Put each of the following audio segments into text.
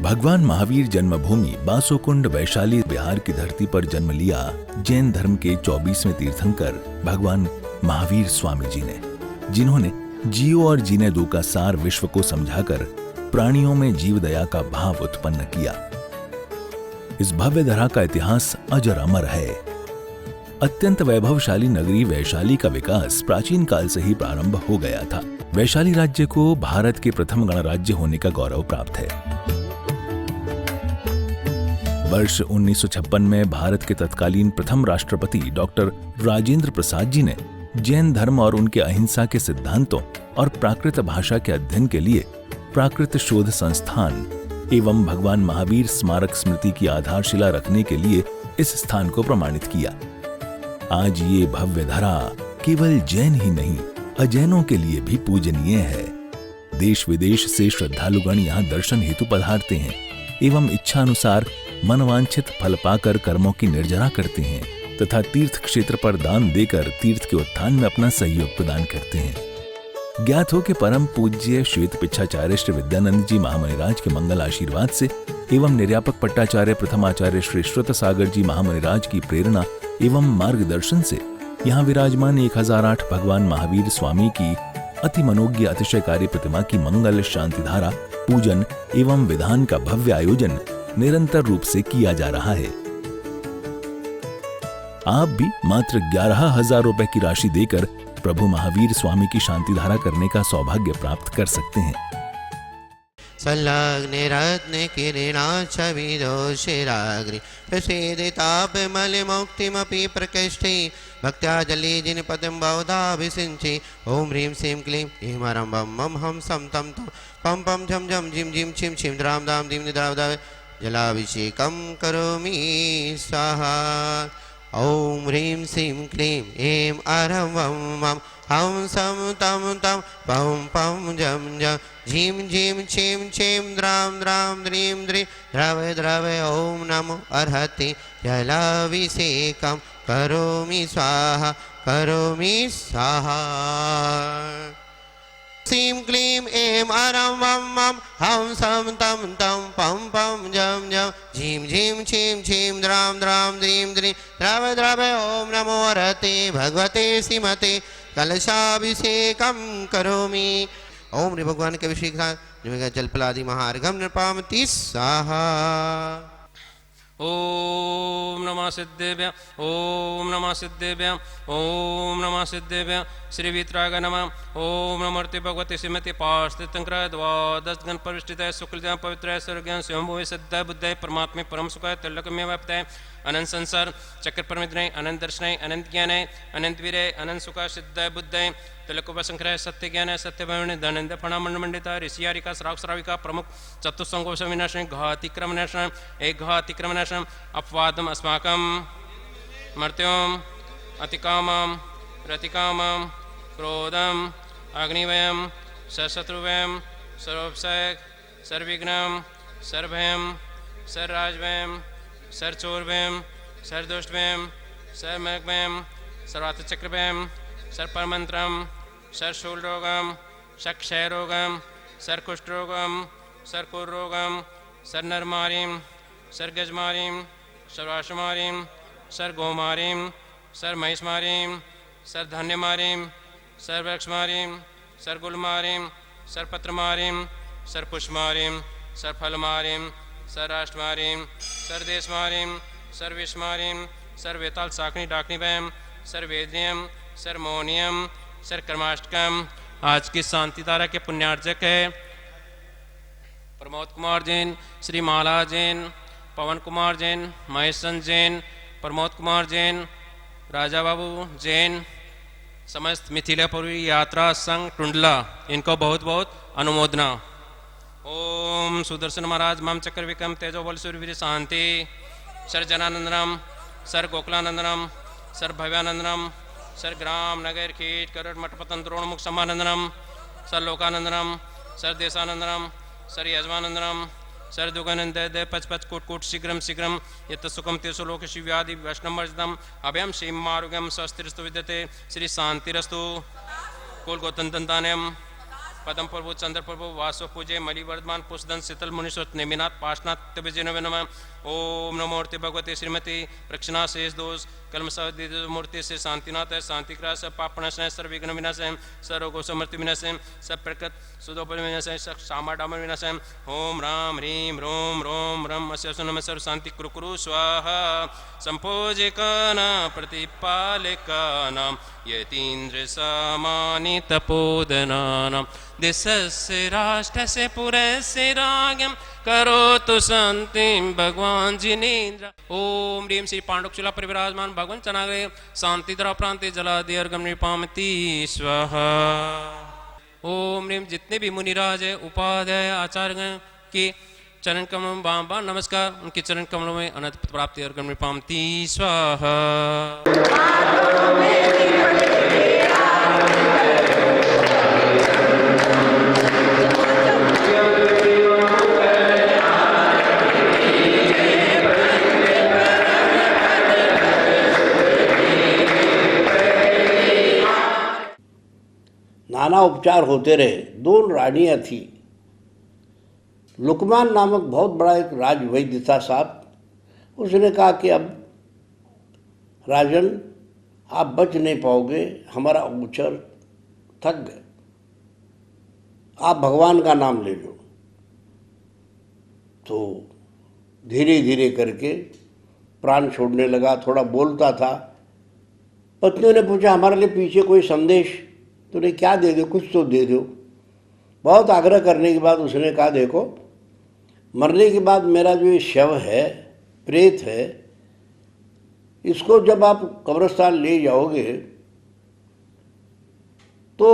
भगवान महावीर जन्मभूमि बासोकुंड वैशाली बिहार की धरती पर जन्म लिया जैन धर्म के 24वें तीर्थंकर भगवान महावीर स्वामी जी ने, जिन्होंने जियो और जीने दो का सार विश्व को समझाकर प्राणियों में जीव दया का भाव उत्पन्न किया। इस भव्य धरा का इतिहास अजर अमर है। अत्यंत वैभवशाली नगरी वैशाली का विकास प्राचीन काल से ही प्रारंभ हो गया था। वैशाली राज्य को भारत के प्रथम गणराज्य होने का गौरव प्राप्त है। वर्ष 1956 में भारत के तत्कालीन प्रथम राष्ट्रपति डॉक्टर राजेंद्र प्रसाद जी ने जैन धर्म और उनके अहिंसा के सिद्धांतों और प्राकृत भाषा के अध्ययन के लिए प्राकृत शोध संस्थान एवं भगवान महावीर स्मारक स्मृति की आधारशिला रखने के लिए इस स्थान को प्रमाणित किया। आज ये भव्य धरा केवल जैन ही नहीं, अजैनों के लिए भी पूजनीय है। देश विदेश से श्रद्धालुगण यहाँ दर्शन हेतु पधारते हैं एवं इच्छा अनुसार मनवांछित फल पाकर कर्मों की निर्जरा करते हैं तथा तीर्थ क्षेत्र पर दान देकर तीर्थ के उत्थान में अपना सहयोग प्रदान करते हैं। ज्ञात हो कि परम पूज्य श्वेत पिच्छाचार्य श्री विद्यानंद जी महामुनिराज के मंगल आशीर्वाद से एवं निर्यापक पट्टाचार्य प्रथमाचार्य श्री श्रुत सागर जी महामुनिराज की प्रेरणा एवं मार्गदर्शन से यहाँ विराजमान 1008 भगवान महावीर स्वामी की अति मनोज्ञ अतिशयकारी प्रतिमा की मंगल शांति धारा पूजन एवं विधान का भव्य आयोजन निरंतर रूप से किया जा रहा है। आप भी मात्र 11,000 रुपए की राशि देकर प्रभु महावीर स्वामी की शांति धारा करने का सौभाग्य प्राप्त कर सकते हैं। संलग्निरत्न किरीटाक्षविदोषिराग्नि प्रसीदितापमलिमुक्तिमपि प्रकृष्टे भक्त्या जली जिनपतिं बहुधाभिषिञ्चि ॐ ह्रीं श्रीं क्लीं ह्रीं बम मम हम सम तम तम पम पम झम झम झिम झिम छिम छिम द्राम दाम दीम निद्राव दाव जलाभिषेकं करोमि स्वाहा। ॐ ह्रीं श्रीं क्लीं ऐं अरं वं मम हम सम तम तम पम पम जम जम झीम झीम छिम छिम द्राम द्राम द्रीं द्रीं द्रवे द्रवे ॐ नमो अर्हति जलाभिषेकं करोमि स्वाहा करोमि स्वाहा। श्रीं क्लीं ऐं अरं वं मम हम सम तम तम पम पम जम जम झीम झीम छिम छिम द्राम द्राम द्रीं द्रीं द्रवे द्रवे ॐ नमो अर्हति भगवते श्रीमते कलशाभिषेकं करोमि। ओम रे भगवान के अभिषेक जलपलादि महार्घम नृपामति स्वाहा। ओम नमः सिद्धेभ्य ओम नमः सिद्धेभ्य ओम नमः सिद्धेभ्य श्री वीतराग नमः। ओम नमोर्ति भगवते श्रीमती पार्षदंकर द्वादश गण परिष्ठित शुक्ल पवित्र स्वर्ग स्वयंभुवे सिद्ध बुद्ध परमात्मे परम सुख तिलकमें व्याप्त अनंत संसार चक्र परमिद्रय अनंत दर्शनय अनंत ज्ञानय अनंत वीरय अनंत सुख सिद्ध बुद्धय तिलकोपसंख्रय सत्य ज्ञान सत्य भवने धनंद फणामंड मंडिता ऋषियारिका श्रावक श्राविका प्रमुख चतुस्संगोष विनाशन घातिक्रम नाशन एक घातिक्रम नाशन अपवादम अस्माकं मर्त्योम अतिकामम रतिकामम क्रोधम अग्निवयम सशत्रुवयम सर्वोपसक सर्विघ्नम सर्वभयम सर्वराजवयम सर्वचोरवयम सर्वदुष्टवयम सर्वमृगवयम सर्वार्थचक्रवयम सर्वपरमंत्रम सर्वशूलरोगम सर्वक्षयरोगम सर्वकुष्ठरोगम सर्वकुरोगम सर्वनरमारीम सर्वगजमारीम सर्वाशमारीम सर्वगोमारीम सर्वमहिषमारीम सर्वधन्यमारीम सर्ववृक्षमारीम सर्वगुलमारीम सर्वपत्रमारीम सर्वपुष्पमारीम सर्वफलमारीम सर्वराष्ट्रमारीम सर्वदेशमारीम सर्वविश्वमारीम सर्ववेताल साकनी डाकनी वयम सर्ववेद्यम सर्वमोनियम सर्वकर्माष्टकम। आज की शांति तारा के पुण्यार्जक है प्रमोद कुमार जैन, श्री माला जैन, पवन कुमार जैन, महेशन जैन, प्रमोद कुमार जैन, राजा बाबू जैन, समस्त मिथिलापुरी यात्रा संघ टुंडला, इनको बहुत बहुत अनुमोदना। ओम सुदर्शन महाराज मम चक्र विक्रम तेजो बल सूर्य शांति सर जनानंदनम सर गोकुलानंदनम सर भव्यानंदनम सर ग्राम नगर कीट करोड़ मठपतन द्रोणमुख समानंदनम सर लोकानंदनम सर देशानंदनम सर यजमानंदनम सर दुगानंद दे पच पच कोट कोट शीघ्रम शीघ्रम यत सुखम तेसु लोक शिव्यादि वैष्णवर्जितम अभयम श्रीम मारुगम स्वस्तिरस्तु विद्यते श्री शांतिरस्तु कुल गोतंतंतान्यम पदम प्रभु चंद्र प्रभु वासव पूजे मलिवर्धमान पुष्दन शीतल मुनिश्वत नेमिनाथ पाशनाथ तबे नमः। ओम नमो मूर्ति भगवती श्रीमती प्रक्षणा शेष दोष कलम मूर्ति से शांतिनाथ है शांतिग्रास पापनाश है सर्व विघ्न विनाश है सर्वगो समृद्धि विनाश है सब प्रकृत सुदोपन विनाश है सामा डामन विनाश है। ओम राम ह्रीम रोम रोम रम अस्य नम सर्व शांति कुरु स्वाहा संपूजिकाना प्रतिपालिकानां यतीन्द्र समानि तपोधनानां दिशस्य राष्ट्रस्य पुरस्य राज्ञं करोतु शांतिं भगवान जिनेन्द्र। ओम ह्रीम श्री पांडुकशिला पर विराजमान भगवान चनाग्रे शांतिधरा प्रांति जलादि अर्घम निपामति स्वाहा। ओम ह्रीम जितने भी मुनिराज है उपाध्याय आचार्य के चरण कमलों में बाम बाम नमस्कार, उनके चरण कमलों में अनंत प्राप्ति अर्घम निपामति स्वाहा। नाना उपचार होते रहे। दो रानियां थी। लुकमान नामक बहुत बड़ा एक राजवैद्य था साहब। उसने कहा कि अब राजन आप बच नहीं पाओगे, हमारा उपचार थक गए, आप भगवान का नाम ले लो। तो धीरे धीरे करके प्राण छोड़ने लगा, थोड़ा बोलता था। पत्नियों ने पूछा हमारे लिए पीछे कोई संदेश तूने क्या दे दो, कुछ तो दे दो। बहुत आग्रह करने के बाद उसने कहा देखो मरने के बाद मेरा जो ये शव है, प्रेत है, इसको जब आप कब्रिस्तान ले जाओगे तो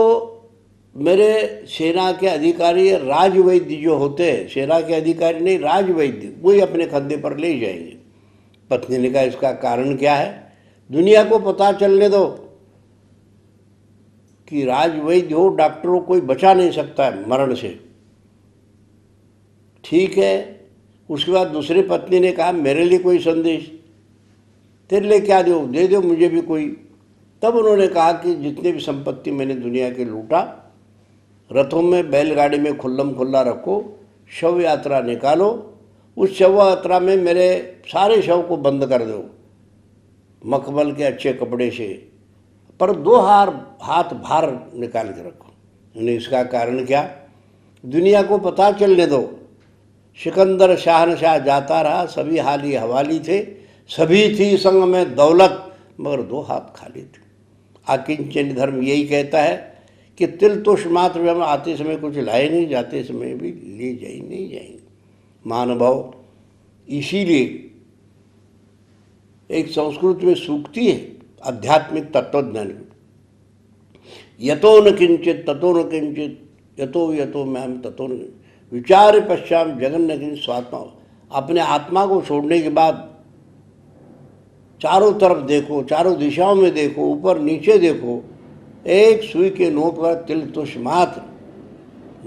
मेरे सेना के अधिकारी राजवैद्य जो होते हैं, सेना के अधिकारी नहीं राजवैद्य, वही अपने कंधे पर ले जाएंगे। पत्नी ने कहा इसका कारण क्या है? दुनिया को पता चलने दो कि राजवैद्य हो, डॉक्टरों कोई बचा नहीं सकता है मरण से। ठीक है। उसके बाद दूसरी पत्नी ने कहा मेरे लिए कोई संदेश, तेरे लिए क्या दो, दे दो मुझे भी कोई। तब उन्होंने कहा कि जितने भी संपत्ति मैंने दुनिया के लूटा, रथों में बैलगाड़ी में खुल्लम खुल्ला रखो, शव यात्रा निकालो, उस शव यात्रा में मेरे सारे शव को बंद कर दो मखमल के अच्छे कपड़े से, पर 2 हाथ बाहर निकाल के रखो। इसका कारण क्या? दुनिया को पता चलने दो सिकंदर शाहनशाह जाता रहा, सभी हाली हवाली थे, सभी थी संग में दौलत, मगर 2 हाथ खाली थे। आकिंचन धर्म यही कहता है कि तिल तुष मात्र हम आते समय कुछ लाए नहीं, जाते समय भी ले जाए नहीं जाएंगे। महानुभाव, इसीलिए एक संस्कृत में सूक्ति है आध्यात्मिक तत्वज्ञान की, यतो न किंचित ततो न किंचित यतो यतो मैम ततो न विचार पश्चात जगन न किंचित स्वात्मा। अपने आत्मा को छोड़ने के बाद चारों तरफ देखो, चारों दिशाओं में देखो, ऊपर नीचे देखो, एक सुई के नोक पर तिल तुष मात्र,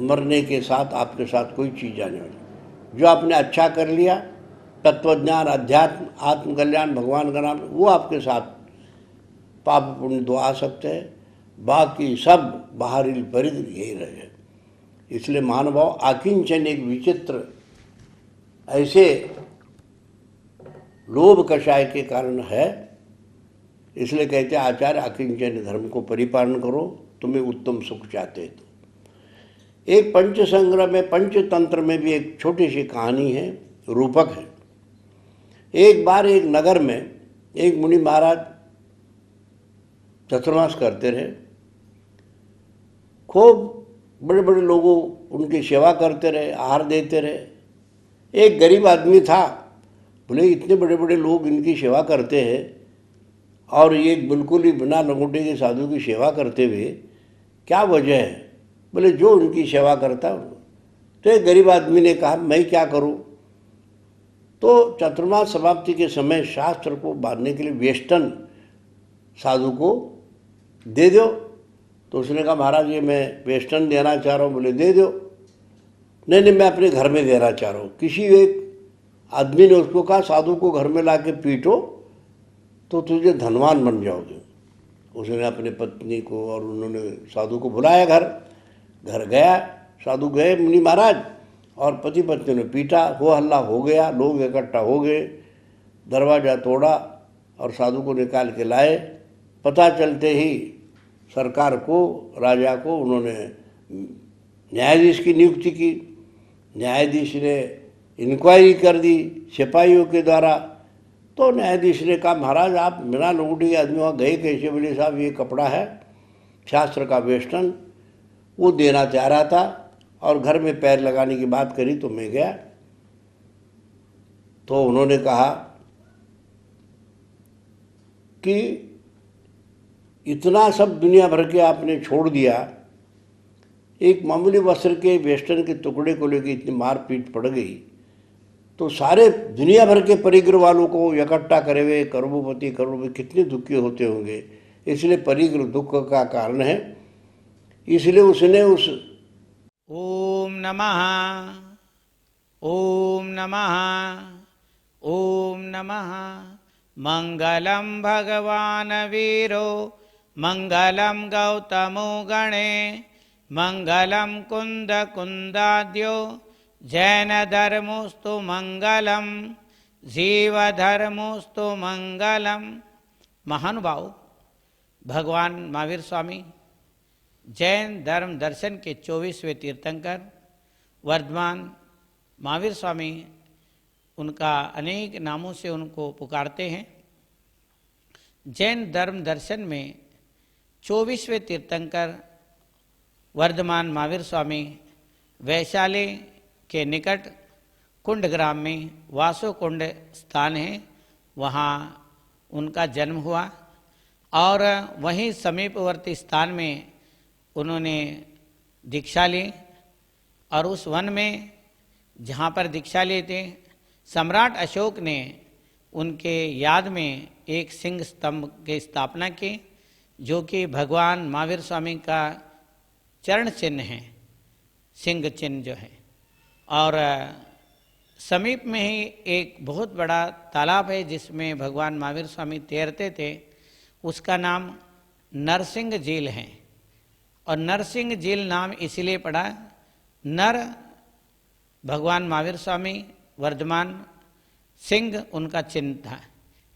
मरने के साथ आपके साथ कोई चीज़ आने वाली। जो आपने अच्छा कर लिया, तत्वज्ञान, अध्यात्म, आत्मकल्याण, भगवान का नाम, वो आपके साथ पाप पुण्य तो आ सकते हैं, बाकी सब बाहरी परिधि यही रहे। इसलिए महानुभाव, आकिंचन एक विचित्र ऐसे लोभ कषाय के कारण है। इसलिए कहते हैं आचार्य आकिंचन धर्म को परिपालन करो, तुम्हें उत्तम सुख चाहते तो। एक पंच संग्रह में, पंचतंत्र में भी एक छोटी सी कहानी है, रूपक है। एक बार एक नगर में एक मुनि महाराज चतुर्मास करते रहे, खूब बड़े बड़े लोगों उनकी सेवा करते रहे, आहार देते रहे। एक गरीब आदमी था, बोले इतने बड़े बड़े लोग इनकी सेवा करते हैं और ये बिल्कुल ही बिना लंगोटे के साधु की सेवा करते हुए क्या वजह है? बोले जो उनकी सेवा करता है। तो एक गरीब आदमी ने कहा मैं क्या करूं? तो चतुर्मास समाप्ति के समय शास्त्र को बांधने के लिए वेष्टन साधु को दे दो। तो उसने कहा महाराज ये मैं वेष्टन देना चाह रहा हूँ। बोले दे दो। नहीं, मैं अपने घर में देना चाह रहा हूँ। किसी एक आदमी ने उसको कहा साधु को घर में ला के पीटो तो तुझे धनवान बन जाओगे। उसने अपने पत्नी को और उन्होंने साधु को बुलाया घर। घर गया, साधु गए मुनि महाराज, और पति पत्नी ने पीटा, हो हल्ला हो गया, लोग इकट्ठा हो गए, दरवाज़ा तोड़ा और साधु को निकाल के लाए। पता चलते ही सरकार को, राजा को उन्होंने न्यायाधीश की नियुक्ति की। न्यायाधीश ने इंक्वायरी कर दी सिपाहियों के द्वारा। तो न्यायाधीश ने कहा, महाराज आप बिना लंगोटी के आदमी वहाँ गए कैसे? बोले साहब ये कपड़ा है शास्त्र का वेस्टर्न, वो देना चाह रहा था और घर में पैर लगाने की बात करी तो मैं गया। तो उन्होंने कहा कि इतना सब दुनिया भर के आपने छोड़ दिया, एक मामूली वस्त्र के वेस्टर्न के टुकड़े को लेकर इतनी मारपीट पड़ गई, तो सारे दुनिया भर के परिग्रह वालों को इकट्ठा करे हुए करोड़पति कितने दुखी होते होंगे। इसलिए परिग्रह दुख का कारण है। इसलिए उसने उस ओम नमः, ओम नमः, ओम नमः। मंगलम भगवान वीरो, मंगलम गौतमो गणे, मंगलम कुंद कुंदाद्यो, जैन धर्मोस्तु मंगलम, जीव धर्मोस्तु मंगलम। महानुभाव, भगवान महावीर स्वामी जैन धर्म दर्शन के 24वें तीर्थंकर वर्धमान महावीर स्वामी, उनका अनेक नामों से उनको पुकारते हैं। जैन धर्म दर्शन में 24वें तीर्थंकर वर्धमान महावीर स्वामी वैशाली के निकट कुंड ग्राम में वासो कुंड स्थान है, वहाँ उनका जन्म हुआ और वहीं समीपवर्ती स्थान में उन्होंने दीक्षा ली। और उस वन में जहाँ पर दीक्षा लिए थे, सम्राट अशोक ने उनके याद में एक सिंह स्तंभ की स्थापना की, जो कि भगवान महावीर स्वामी का चरण चिन्ह है, सिंह चिन्ह जो है। और समीप में ही एक बहुत बड़ा तालाब है जिसमें भगवान महावीर स्वामी तैरते थे, उसका नाम नरसिंह झील है। और नरसिंह झील नाम इसलिए पड़ा, नर भगवान महावीर स्वामी, वर्धमान सिंह उनका चिन्ह था,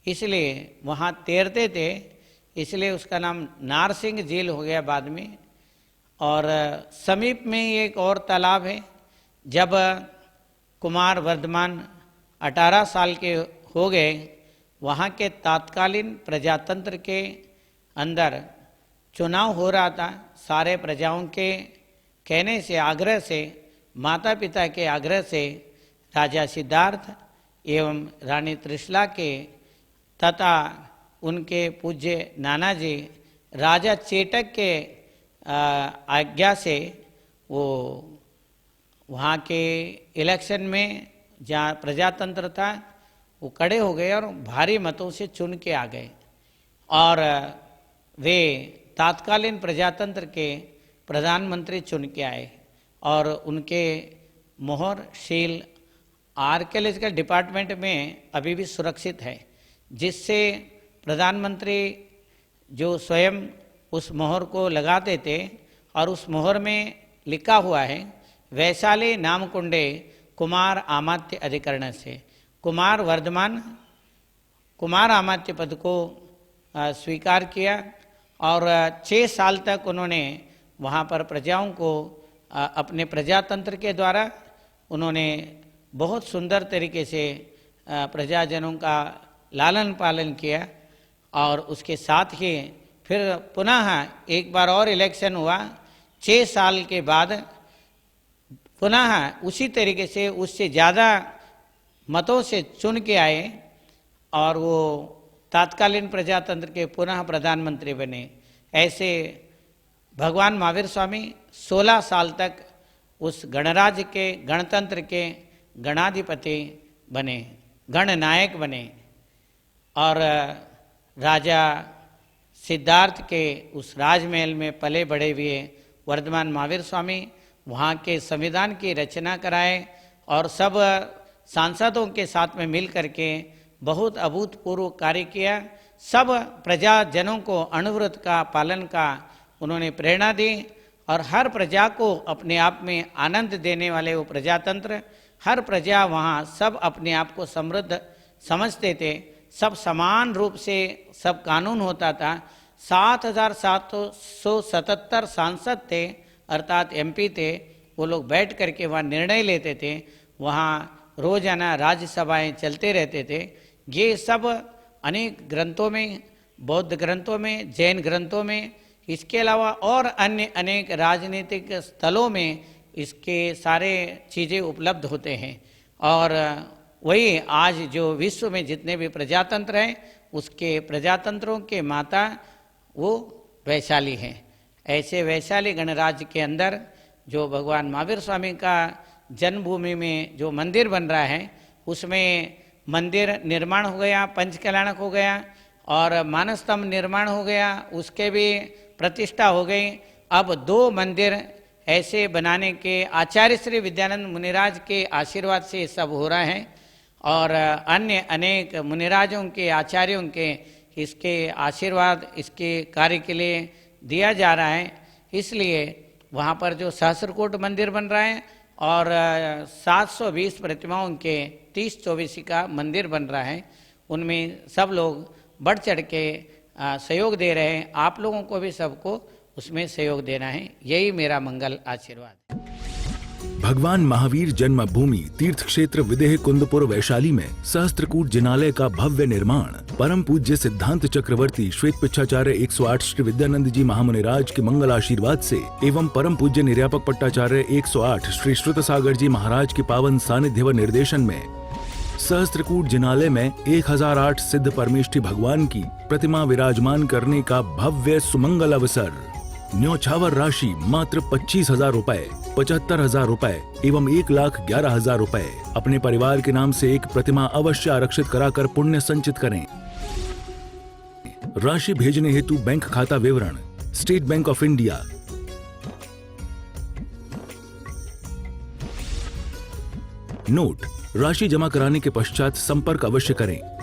इसलिए वहाँ तैरते थे, इसलिए उसका नाम नारसिंह झील हो गया बाद में। और समीप में ही एक और तालाब है। जब कुमार वर्धमान 18 साल के हो गए, वहाँ के तात्कालीन प्रजातंत्र के अंदर चुनाव हो रहा था। सारे प्रजाओं के कहने से, आग्रह से, माता पिता के आग्रह से राजा सिद्धार्थ एवं रानी त्रिशला के तथा उनके पूज्य नाना जी राजा चेटक के आज्ञा से वो वहाँ के इलेक्शन में जहाँ प्रजातंत्र था वो खड़े हो गए और भारी मतों से चुन के आ गए। और वे तात्कालीन प्रजातंत्र के प्रधानमंत्री चुन के आए और उनके मोहर शील आर्कियोलॉजिकल डिपार्टमेंट में अभी भी सुरक्षित है, जिससे प्रधानमंत्री जो स्वयं उस मोहर को लगाते थे और उस मोहर में लिखा हुआ है वैशाली नामकुंडे कुमार आमात्य अधिकरण से। कुमार वर्धमान कुमार आमात्य पद को स्वीकार किया और 6 साल तक उन्होंने वहाँ पर प्रजाओं को अपने प्रजातंत्र के द्वारा उन्होंने बहुत सुंदर तरीके से प्रजाजनों का लालन पालन किया। और उसके साथ ही फिर पुनः एक बार और इलेक्शन हुआ 6 साल के बाद, पुनः उसी तरीके से उससे ज़्यादा मतों से चुन के आए और वो तात्कालीन प्रजातंत्र के पुनः प्रधानमंत्री बने। ऐसे भगवान महावीर स्वामी 16 साल तक उस गणराज्य के, गणतंत्र के गणाधिपति बने, गणनायक बने। और राजा सिद्धार्थ के उस राजमहल में पले बढ़े हुए वर्धमान महावीर स्वामी वहाँ के संविधान की रचना कराए और सब सांसदों के साथ में मिल करके बहुत अभूतपूर्व कार्य किया। सब प्रजाजनों को अणुव्रत का पालन का उन्होंने प्रेरणा दी और हर प्रजा को अपने आप में आनंद देने वाले वो प्रजातंत्र, हर प्रजा वहाँ सब अपने आप को समृद्ध समझते थे, सब समान रूप से सब कानून होता था। 7,777 सांसद थे अर्थात एमपी थे, वो लोग बैठ करके वहाँ निर्णय लेते थे, वहाँ रोजाना राज्यसभाएं चलते रहते थे। ये सब अनेक ग्रंथों में, बौद्ध ग्रंथों में, जैन ग्रंथों में, इसके अलावा और अन्य अनेक राजनीतिक स्थलों में इसके सारे चीज़ें उपलब्ध होते हैं। और वही आज जो विश्व में जितने भी प्रजातंत्र हैं उसके प्रजातंत्रों के माता वो वैशाली हैं। ऐसे वैशाली गणराज्य के अंदर जो भगवान महावीर स्वामी का जन्मभूमि में जो मंदिर बन रहा है उसमें मंदिर निर्माण हो गया, पंचकल्याणक हो गया और मानस्तंभ निर्माण हो गया, उसके भी प्रतिष्ठा हो गई। अब 2 मंदिर ऐसे बनाने के आचार्य श्री विद्यानंद मुनिराज के आशीर्वाद से सब हो रहा है और अन्य अनेक मुनिराजों के, आचार्यों के इसके आशीर्वाद इसके कार्य के लिए दिया जा रहा है। इसलिए वहाँ पर जो सहस्रकूट मंदिर बन रहा है और 720 प्रतिमाओं के 30 चौबीसी का मंदिर बन रहा है, उनमें सब लोग बढ़ चढ़ के सहयोग दे रहे हैं। आप लोगों को भी सबको उसमें सहयोग देना है, यही मेरा मंगल आशीर्वाद है। भगवान महावीर जन्मभूमि तीर्थ क्षेत्र विदेह कुंदपुर वैशाली में सहस्त्रकूट जिनालय का भव्य निर्माण परम पूज्य सिद्धांत चक्रवर्ती श्वेत पिच्छाचार्य 108 श्री विद्यानंद जी महामुनिराज के मंगल आशीर्वाद से एवं परम पूज्य निर्यापक पट्टाचार्य 108 श्री श्रुत सागर जी महाराज के पावन सानिध्य व निर्देशन में सहस्त्रकूट जिनालय में 1008 सिद्ध परमेष्ठी भगवान की प्रतिमा विराजमान करने का भव्य सुमंगल अवसर। न्यौछावर राशि मात्र 25,000 रुपए, 75,000 रुपए एवं 1,11,000 रुपए। अपने परिवार के नाम से एक प्रतिमा अवश्य आरक्षित कराकर पुण्य संचित करें। राशि भेजने हेतु बैंक खाता विवरण state bank of India, note, राशि जमा कराने के पश्चात संपर्क अवश्य करें।